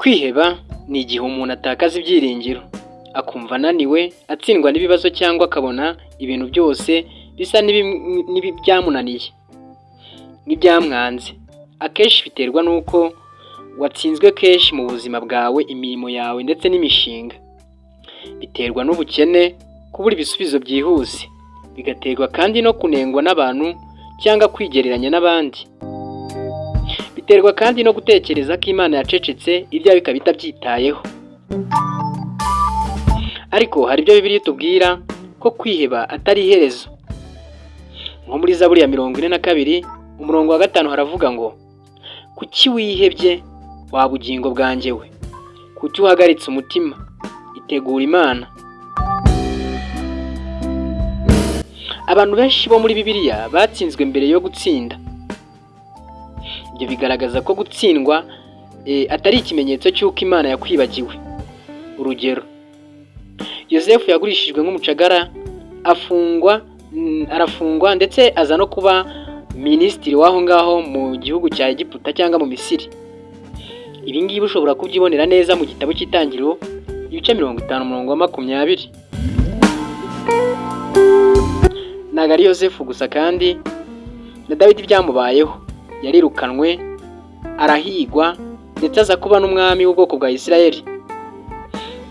Kwiheba ni igihe umuntu atakaza ibyiringiro, akumva ananiwe, atsindwa n'ibibazo cyangwa akabona ibintu byose bisa n'ibyamunaniye n'ibyamwanze. Akenshi biterwa n'uko watsinzwe kenshi mu buzima bwawe, imirimo yawe ndetse n'imishinga. Biterwa n'ubukene, kubura ibisubizo byihuse, bigaterwa kandi no kunengwa n'abantu cyangwa kwigereranya n'abandi. Biterwa kandi no gutekereza ko Imana yacecetse, ibyawe ikaba itabyitayeho. Ariko hari ibyo Bibiliya itubwira ko kwiheba atari iherezo. Nko muri Zaburi ya 42 umurongo wa 5 haravuga ngo, kuki wihebye wa bugingo bwanjye we? Kuki uhagaritse umutima? Itegura Imana. Abantu benshi bo muri Bibiliya batsinzwe mbere yo gutsinda. Ibyo bigaragaza ko gutsindwa atari ikimenyetso cy'uko Imana yakwibagiwe. Urugero, Yosefu yagurishijwe nk'umucagara, arafungwa ndetse aza no kuba minisitiri w'aho ngaho mu gihugu cya Egiputa cyangwa mu Misiri. Ibi ngibi ushobora kubyibonera neza mu gitabo cy'Itangiriro ibice 50 umurongo wa 20. Ntabwo ari Yosefu gusa kandi na Dawidi byamubayeho. Yarirukanwe, arahigwa ndetse aza kuba n'umwami w'ubwoko bwa Isirayeli.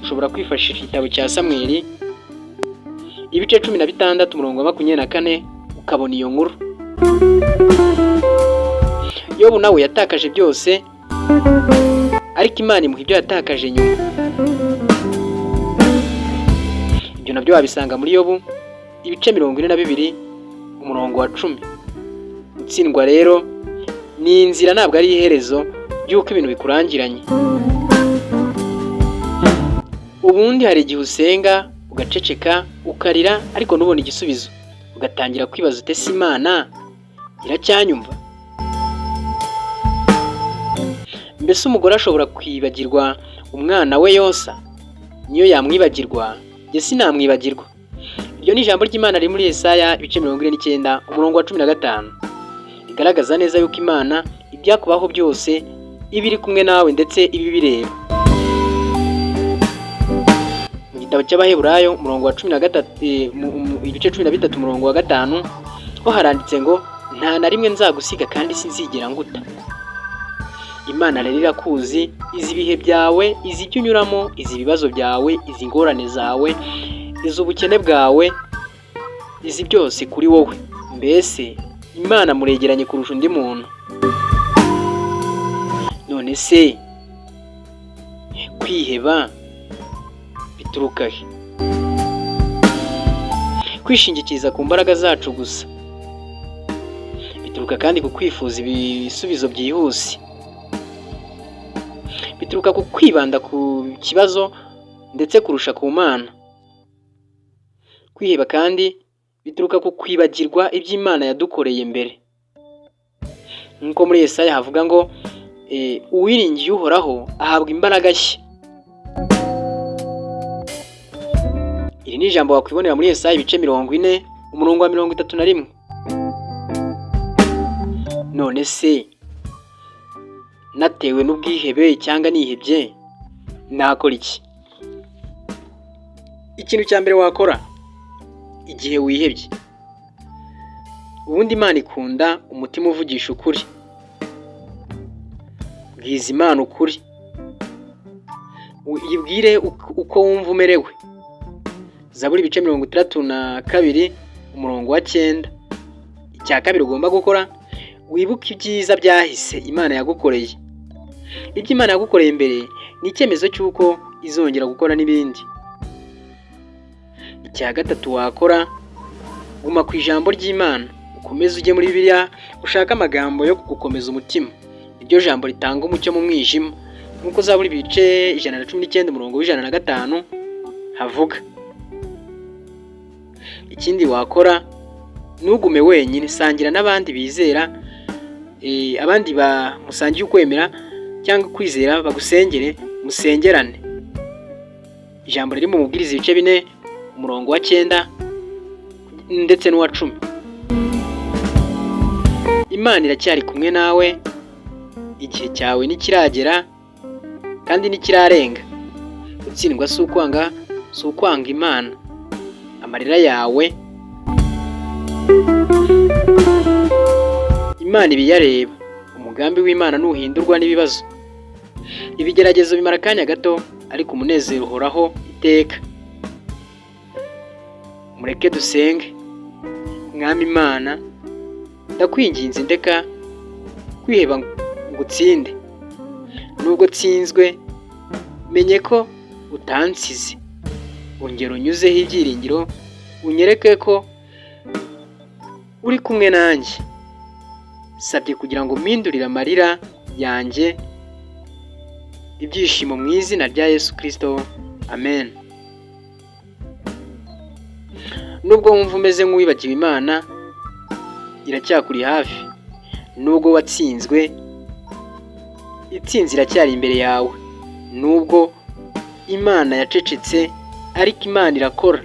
Ushobora kwifashisha igitabo cya Samweli ibice 16 umurongo wa 24 ukabona iyo nkuru. Yobu nawe yatakaje byose, ariko Imana imuha ibyo yatakaje nyuma. Ibyo nabyo wabisanga muri Yobu ibice 42 umurongo wa 10. Gutsindwa rero ni inzira, ntabwo ari iherezo ry'uko ibintu bikurangiranye. Ubundi hari igihe usenga, ugaceceka, ukarira, ariko ntubone igisubizo. Ugatangira kwibaza ute se Imana iracyanyumva? Mbese umugore ashobora kwibagirwa umwana we Yosa? Niyo yamwibagirwa, njye sinamwibagirwa. Iryo ni ijambo ry'Imana riri muri Yesaya ibice 49 umurongo wa 15. Igaragaza neza yuko Imana ibyakubaho byose iba iri kumwe nawe ndetse ibi bireba. Mu gitabo cy'Abaheburayo umurongo wa 13 ibice 13 umurongo wa 5 ho haranditse ngo, nta na rimwe nzagusiga kandi sinzigera nguta. Imana rero irakuzi, izi ibihe byawe, izi ibyo unyuramo, izi ibibazo byawe, izi ngorane zawe, izi ubukene bwawe, izi byose kuri wowe. Mbese Imana muregeranye kurusha undi muntu. None se kwiheba bituruka he? Kwishingikiriza ku mbaraga zacu gusa. Bituruka kandi ku kwifuza ibisubizo byihuse. Bituruka ku kwibanda ku kibazo ndetse kurusha ku Mana. Kwiheba kandi bituruka ku kwibagirwa iby'Imana yadukoreye mbere. Nkuko muri Yesaya havuga ngo, uwiringiye Uhoraho ahabwa imbaraga nshya. Iri ni ijambo wakwibonera muri Yesaya ibice 40 umurongo wa 31. None se natewe n'ubwihebe cyangwa nihebye nakora iki? Ikintu cya mbere wakora igihe wihebye, ubundi Imana ikunda umutima uvugisha ukuri. Bwiza Imana ukuri, uyibwire uko wumva umerewe. Zaburi ibice 62 umurongo wa 9. Icya kabiri ugomba gukora, wibuke ibyiza byahise Imana yagukoreye. Ibyo Imana yagukoreye mbere ni icyemezo cy'uko izongera gukora n'ibindi. Icya gatatu wakora, guma ku ijambo ry'Imana, ukomeze ujye muri Bibiliya ushaka amagambo yo kugukomeza umutima. Iryo jambo ritanga umucyo mu mwijima, nkuko Zaburi ibice 119 umurongo wa 105 havuga. Ikindi wakora, nugume wenyine, sangira n'abandi bizera, abandi musangiye ukwemera cyangwa kwizera, bagusengere, musengerane. Ijambo riri mu Mubwiriza ibice 4 umurongo wa 9 ndetse n'uwa 10. Imana iracyari kumwe nawe, igihe cyawe nikiragera, kandi n'ikirarenga. Gutsindwa si ukwanga Imana. Amarira yawe Imana ibiyareba. Umugambi w'Imana ntuhindurwa n'ibibazo. Ibigeragezo bimara akanya gato, ariko umunezero uhoraho iteka. Mureke dusenge. Mwami Imana, ndakwinginze ndeka kwiheba ngo utsinde. Nubwo tsinzwe, menye ko utansize. Ongera unyuzeho ibyiringiro, unyereke ko uri kumwe nanjye. Sabye kugira ngo mpindurire amarira yanjye ibyishimo mu izina rya Yesu Kristo. Amen. Nubwo wumva umeze nk'uwibagiwe Imana, iracyakuri hafi. Nubwo watsinzwe, itsinzi iracyari imbere yawe. Nubwo Imana yacecetse, ariko Imana irakora.